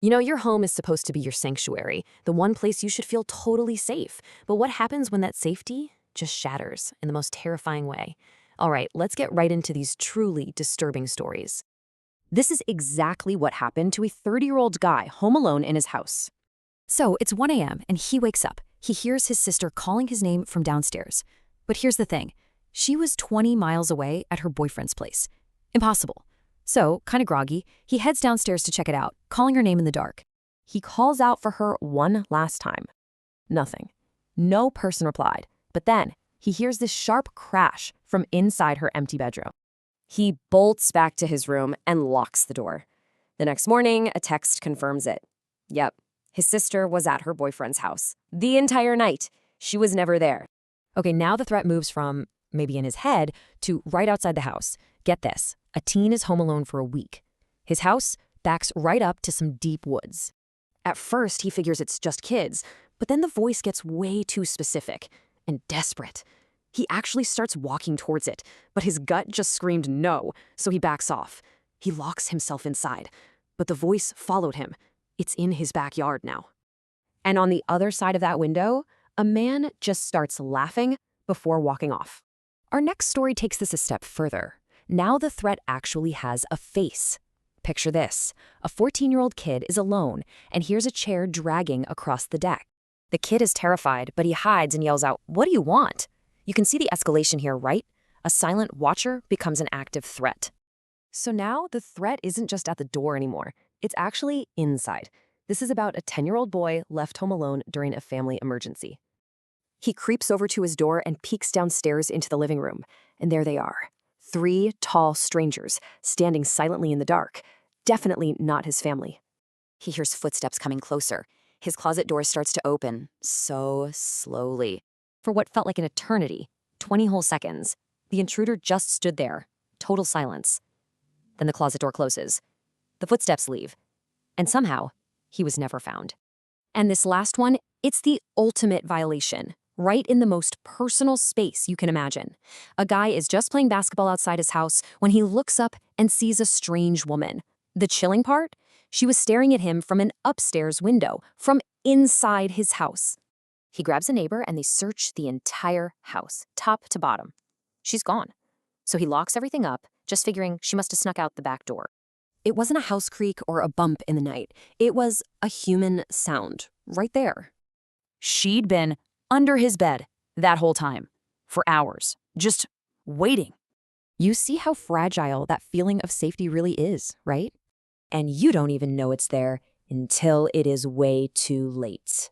You know, your home is supposed to be your sanctuary, the one place you should feel totally safe. But what happens when that safety just shatters in the most terrifying way? All right, let's get right into these truly disturbing stories. This is exactly what happened to a 30-year-old guy home alone in his house. So it's 1 a.m. and he wakes up. He hears his sister calling his name from downstairs. But here's the thing. She was 20 miles away at her boyfriend's place. Impossible. So, kind of groggy, he heads downstairs to check it out, calling her name in the dark. He calls out for her one last time. Nothing. No person replied. But then, he hears this sharp crash from inside her empty bedroom. He bolts back to his room and locks the door. The next morning, a text confirms it. Yep, his sister was at her boyfriend's house. The entire night. She was never there. Okay, now the threat moves from maybe in his head to right outside the house. Get this, a teen is home alone for a week. His house backs right up to some deep woods. At first, he figures it's just kids, but then the voice gets way too specific and desperate. He actually starts walking towards it, but his gut just screamed no, so he backs off. He locks himself inside, but the voice followed him. It's in his backyard now. And on the other side of that window, a man just starts laughing before walking off. Our next story takes this a step further. Now the threat actually has a face. Picture this. A 14-year-old kid is alone and hears a chair dragging across the deck. The kid is terrified, but he hides and yells out, "What do you want?" You can see the escalation here, right? A silent watcher becomes an active threat. So now the threat isn't just at the door anymore. It's actually inside. This is about a 10-year-old boy left home alone during a family emergency. He creeps over to his door and peeks downstairs into the living room. And there they are. 3 tall strangers standing silently in the dark. Definitely not his family. He hears footsteps coming closer. His closet door starts to open, so slowly. For what felt like an eternity, 20 whole seconds, the intruder just stood there, total silence. Then the closet door closes. The footsteps leave. And somehow, he was never found. And this last one, it's the ultimate violation. Right in the most personal space you can imagine. A guy is just playing basketball outside his house when he looks up and sees a strange woman. The chilling part? She was staring at him from an upstairs window, from inside his house. He grabs a neighbor and they search the entire house, top to bottom. She's gone. So he locks everything up, just figuring she must have snuck out the back door. It wasn't a house creak or a bump in the night. It was a human sound, right there. She'd been under his bed that whole time, for hours, just waiting. You see how fragile that feeling of safety really is, right? And you don't even know it's there until it is way too late.